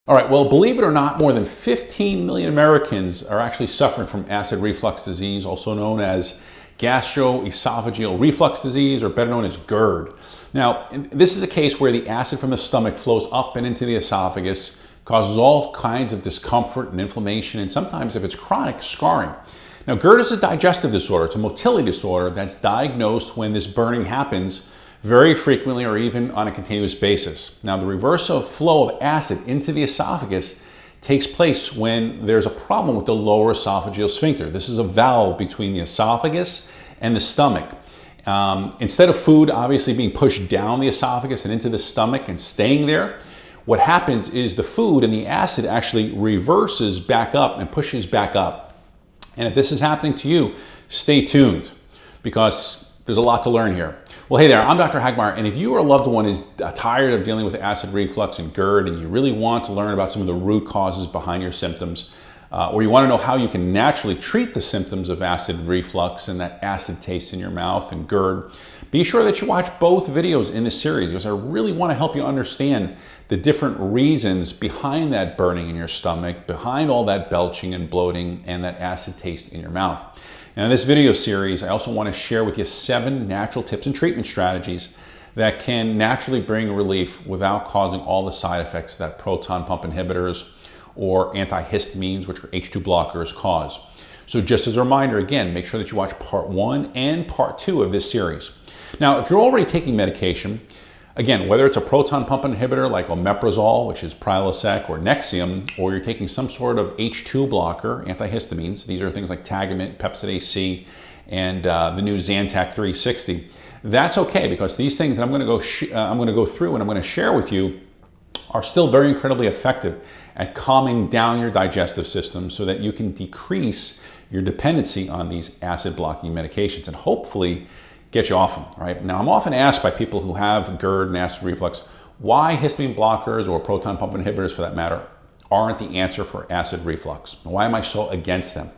All right, well, believe it or not, more than 15 million Americans are actually suffering from acid reflux disease, also known as gastroesophageal reflux disease, or better known as Gerd. Now, this is a case where the acid from the stomach flows up and into the esophagus, causes all kinds of discomfort and inflammation, and sometimes, if it's chronic, scarring. Now, Gerd is a digestive disorder. It's a motility disorder that's diagnosed when this burning happens very frequently or even on a continuous basis. Now, the reverse of flow of acid into the esophagus takes place when there's a problem with the lower esophageal sphincter. This is a valve between the esophagus and the stomach. Instead of food obviously being pushed down the esophagus and into the stomach and staying there, what happens is the food and the acid actually reverses back up and pushes back up. And if this is happening to you, stay tuned because there's a lot to learn here. Well, hey there, I'm Dr. Hagmeyer, and if you or a loved one is tired of dealing with acid reflux and Gerd, and you really want to learn about some of the root causes behind your symptoms, or you want to know how you can naturally treat the symptoms of acid reflux and that acid taste in your mouth and Gerd, be sure that you watch both videos in this series because I really want to help you understand the different reasons behind that burning in your stomach, behind all that belching and bloating and that acid taste in your mouth. Now, in this video series, I also want to share with you 7 natural tips and treatment strategies that can naturally bring relief without causing all the side effects that proton pump inhibitors or antihistamines, which are H2 blockers, cause. So just as a reminder, again, make sure that you watch part 1 and part 2 of this series. Now, if you're already taking medication, again, whether it's a proton pump inhibitor like omeprazole, which is Prilosec, or Nexium, or you're taking some sort of H2 blocker, antihistamines, these are things like Tagamet, Pepcid AC, and the new Zantac 360. That's okay because these things that I'm going to go through and I'm going to share with you are still very incredibly effective at calming down your digestive system so that you can decrease your dependency on these acid blocking medications and hopefully get you off them, right? Now, I'm often asked by people who have Gerd and acid reflux why histamine blockers or proton pump inhibitors, for that matter, aren't the answer for acid reflux. Why am I so against them?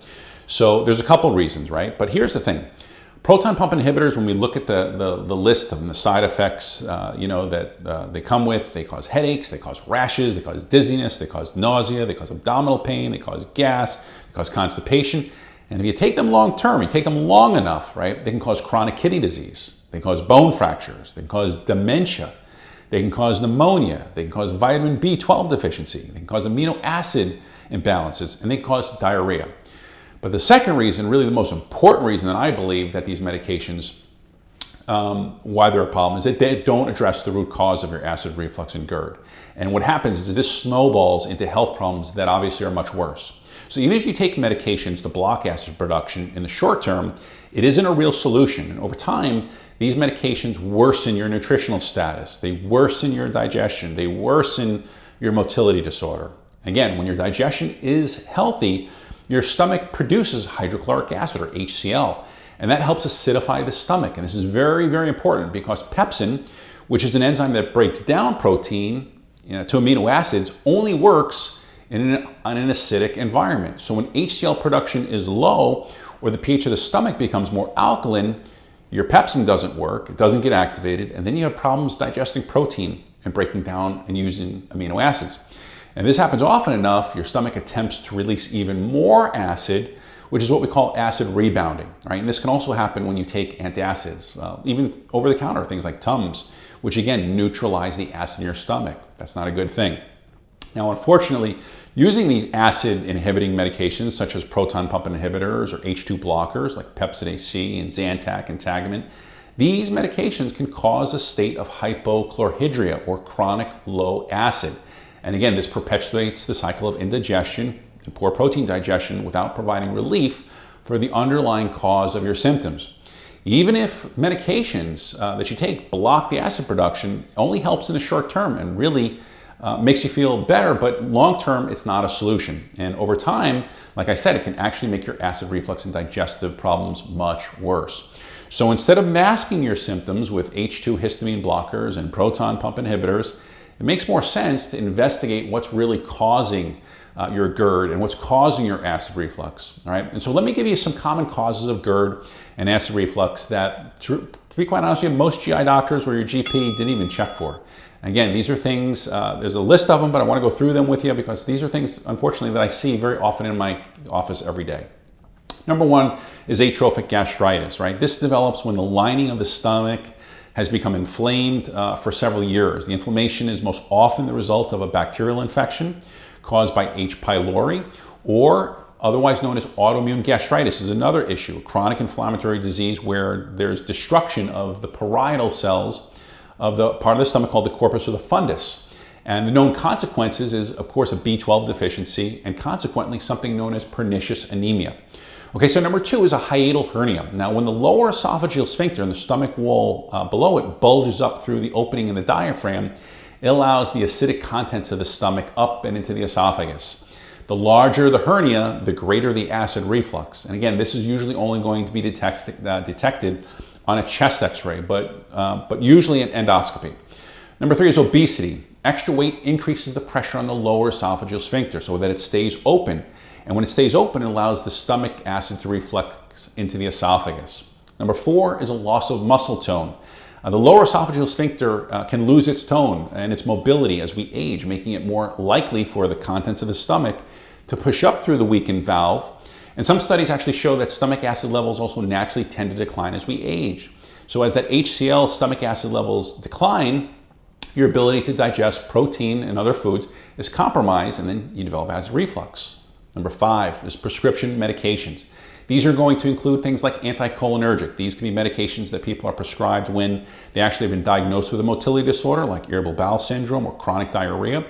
So there's a couple reasons, right? But here's the thing. Proton pump inhibitors, when we look at the list of the side effects that they come with, they cause headaches, they cause rashes, they cause dizziness, they cause nausea, they cause abdominal pain, they cause gas, they cause constipation. And if you take them long term, you take them long enough, right, they can cause chronic kidney disease, they can cause bone fractures, they can cause dementia, they can cause pneumonia, they can cause vitamin B12 deficiency, they can cause amino acid imbalances, and they can cause diarrhea. But the second reason, really the most important reason that I believe that these medications, why they're a problem, is that they don't address the root cause of your acid reflux and Gerd. And what happens is this snowballs into health problems that obviously are much worse. So even if you take medications to block acid production in the short term, it isn't a real solution. And over time, these medications worsen your nutritional status. They worsen your digestion. They worsen your motility disorder. Again, when your digestion is healthy, your stomach produces hydrochloric acid, or HCl, and that helps acidify the stomach. And this is very, very important because pepsin, which is an enzyme that breaks down protein to amino acids, only works in an acidic environment. So when HCl production is low or the pH of the stomach becomes more alkaline, your pepsin doesn't work, it doesn't get activated, and then you have problems digesting protein and breaking down and using amino acids. And this happens often enough, your stomach attempts to release even more acid, which is what we call acid rebounding, right? And this can also happen when you take antacids, even over-the-counter things like Tums, which again neutralize the acid in your stomach. That's not a good thing. Now, unfortunately, using these acid-inhibiting medications such as proton pump inhibitors or H2 blockers like Pepcid AC and Zantac and Tagamet, these medications can cause a state of hypochlorhydria or chronic low acid. And again, this perpetuates the cycle of indigestion and poor protein digestion without providing relief for the underlying cause of your symptoms. Even if medications that you take block the acid production, it only helps in the short term and really makes you feel better, but long term, it's not a solution. And over time, like I said, it can actually make your acid reflux and digestive problems much worse. So instead of masking your symptoms with H2 histamine blockers and proton pump inhibitors, it makes more sense to investigate what's really causing your Gerd and what's causing your acid reflux. All right. And so let me give you some common causes of Gerd and acid reflux that, to be quite honest with you, most GI doctors or your GP didn't even check for. Again, these are things, there's a list of them, but I want to go through them with you because these are things, unfortunately, that I see very often in my office every day. Number one is atrophic gastritis, right? This develops when the lining of the stomach has become inflamed for several years. The inflammation is most often the result of a bacterial infection caused by H. pylori, or otherwise known as autoimmune gastritis is another issue, chronic inflammatory disease where there's destruction of the parietal cells of the part of the stomach called the corpus or the fundus. And the known consequences is, of course, a B12 deficiency and consequently something known as pernicious anemia. Okay, so number two is a hiatal hernia. Now, when the lower esophageal sphincter and the stomach wall below it bulges up through the opening in the diaphragm, it allows the acidic contents of the stomach up and into the esophagus. The larger the hernia, the greater the acid reflux. And again, this is usually only going to be detected on a chest x-ray, but usually an endoscopy. Number three is obesity. Extra weight increases the pressure on the lower esophageal sphincter so that it stays open. And when it stays open, it allows the stomach acid to reflux into the esophagus. Number four is a loss of muscle tone. The lower esophageal sphincter can lose its tone and its mobility as we age, making it more likely for the contents of the stomach to push up through the weakened valve. And some studies actually show that stomach acid levels also naturally tend to decline as we age. So as that HCl stomach acid levels decline, your ability to digest protein and other foods is compromised, and then you develop acid reflux. Number five is prescription medications. These are going to include things like anticholinergic. These can be medications that people are prescribed when they actually have been diagnosed with a motility disorder like irritable bowel syndrome or chronic diarrhea.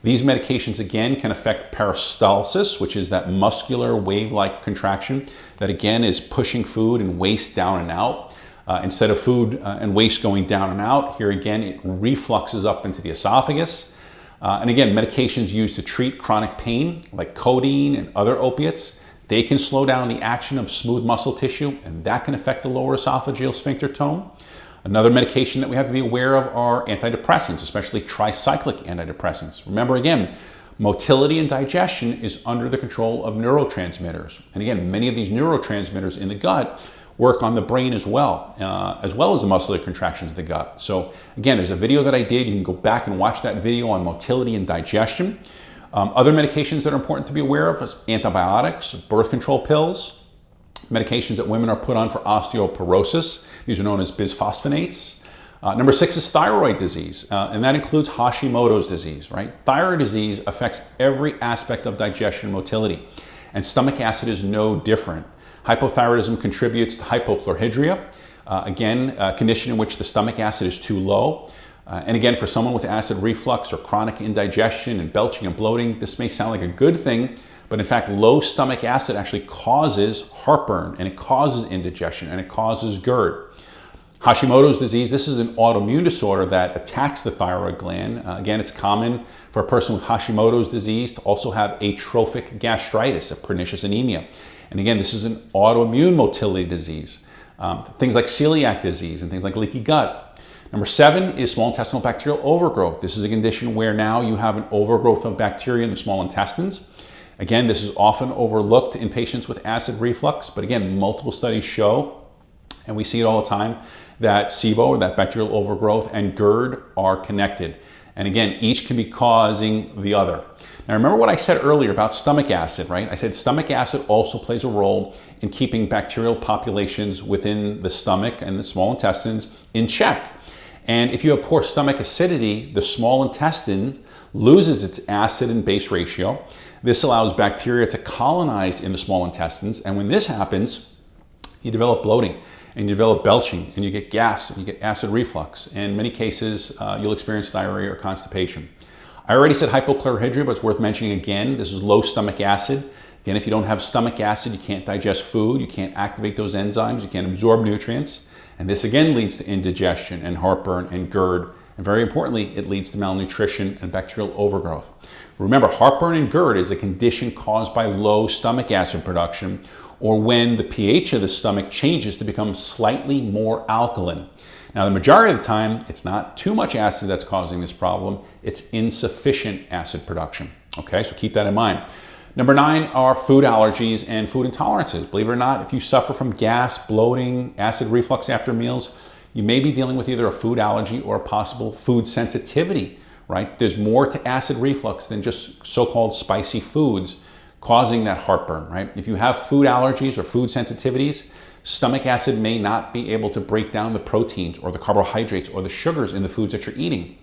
These medications, again, can affect peristalsis, which is that muscular wave-like contraction that, again, is pushing food and waste down and out. Instead of food and waste going down and out, here again, it refluxes up into the esophagus. And again, medications used to treat chronic pain, like codeine and other opiates, they can slow down the action of smooth muscle tissue, and that can affect the lower esophageal sphincter tone. Another medication that we have to be aware of are antidepressants, especially tricyclic antidepressants. Remember again, motility and digestion is under the control of neurotransmitters. And again, many of these neurotransmitters in the gut work on the brain as well as the muscular contractions of the gut. So again, there's a video that I did. You can go back and watch that video on motility and digestion. Other medications that are important to be aware of is antibiotics, birth control pills, medications that women are put on for osteoporosis. These are known as bisphosphonates. Number six is thyroid disease, and that includes Hashimoto's disease, right? Thyroid disease affects every aspect of digestion and motility, and stomach acid is no different. Hypothyroidism contributes to hypochlorhydria, again, a condition in which the stomach acid is too low. And again, for someone with acid reflux or chronic indigestion and belching and bloating, this may sound like a good thing, but in fact, low stomach acid actually causes heartburn, and it causes indigestion, and it causes Gerd. Hashimoto's disease, this is an autoimmune disorder that attacks the thyroid gland. Again, it's common for a person with Hashimoto's disease to also have atrophic gastritis, a pernicious anemia. And again, this is an autoimmune motility disease. Things like celiac disease and things like leaky gut. Number seven is small intestinal bacterial overgrowth. This is a condition where now you have an overgrowth of bacteria in the small intestines. Again, this is often overlooked in patients with acid reflux, but again, multiple studies show, and we see it all the time, that SIBO, or that bacterial overgrowth, and Gerd are connected. And again, each can be causing the other. Now remember what I said earlier about stomach acid, right? I said stomach acid also plays a role in keeping bacterial populations within the stomach and the small intestines in check. And if you have poor stomach acidity, the small intestine loses its acid and base ratio. This allows bacteria to colonize in the small intestines. And when this happens, you develop bloating and you develop belching and you get gas and you get acid reflux. And in many cases, you'll experience diarrhea or constipation. I already said hypochlorhydria, but it's worth mentioning again. This is low stomach acid. Again, if you don't have stomach acid, you can't digest food, you can't activate those enzymes, you can't absorb nutrients. And this again leads to indigestion and heartburn and Gerd. And very importantly, it leads to malnutrition and bacterial overgrowth. Remember, heartburn and Gerd is a condition caused by low stomach acid production, or when the pH of the stomach changes to become slightly more alkaline. Now, the majority of the time, it's not too much acid that's causing this problem, it's insufficient acid production. Okay, so keep that in mind. Number nine are food allergies and food intolerances. Believe it or not, if you suffer from gas, bloating, acid reflux after meals, you may be dealing with either a food allergy or a possible food sensitivity, right? There's more to acid reflux than just so-called spicy foods causing that heartburn, right? If you have food allergies or food sensitivities, stomach acid may not be able to break down the proteins or the carbohydrates or the sugars in the foods that you're eating.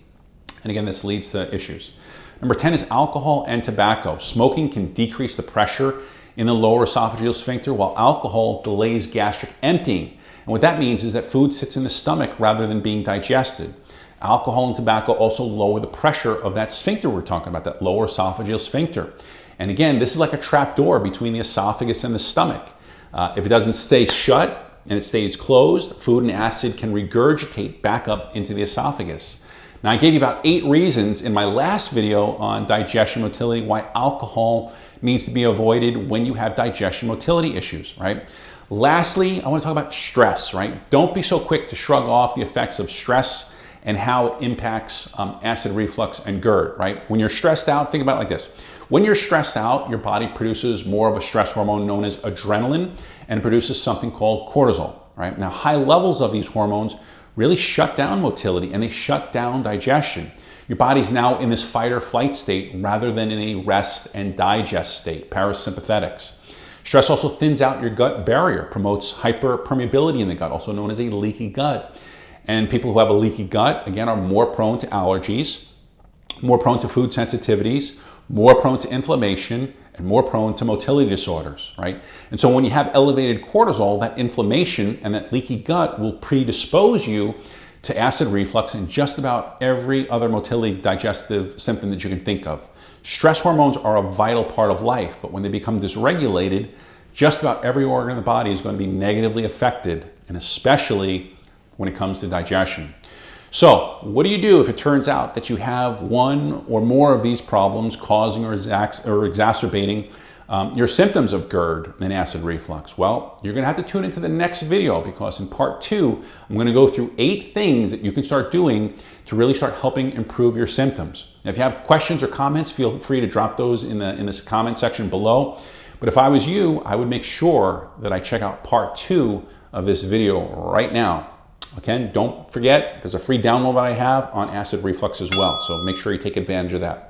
And again, this leads to issues. Number 10 is alcohol and tobacco. Smoking can decrease the pressure in the lower esophageal sphincter, while alcohol delays gastric emptying. And what that means is that food sits in the stomach rather than being digested. Alcohol and tobacco also lower the pressure of that sphincter we're talking about, that lower esophageal sphincter. And again, this is like a trap door between the esophagus and the stomach. If it doesn't stay shut and it stays closed, food and acid can regurgitate back up into the esophagus. Now, I gave you about 8 reasons in my last video on digestion motility why alcohol needs to be avoided when you have digestion motility issues, right? Lastly, I want to talk about stress, right? Don't be so quick to shrug off the effects of stress and how it impacts acid reflux and GERD, right? When you're stressed out, think about it like this. When you're stressed out, your body produces more of a stress hormone known as adrenaline, and it produces something called cortisol, right? Now, high levels of these hormones really shut down motility and they shut down digestion. Your body's now in this fight or flight state rather than in a rest and digest state, parasympathetics. Stress also thins out your gut barrier, promotes hyperpermeability in the gut, also known as a leaky gut. And people who have a leaky gut, again, are more prone to allergies, more prone to food sensitivities, more prone to inflammation, and more prone to motility disorders, right? And so when you have elevated cortisol, that inflammation and that leaky gut will predispose you to acid reflux and just about every other motility digestive symptom that you can think of. Stress hormones are a vital part of life, but when they become dysregulated, just about every organ in the body is going to be negatively affected, and especially when it comes to digestion. So what do you do if it turns out that you have one or more of these problems causing or exacerbating your symptoms of GERD and acid reflux? Well, you're going to have to tune into the next video, because in part 2, I'm going to go through 8 things that you can start doing to really start helping improve your symptoms. Now, if you have questions or comments, feel free to drop those in this comment section below. But if I was you, I would make sure that I check out part 2 of this video right now. Again, don't forget, there's a free download that I have on acid reflux as well, so make sure you take advantage of that.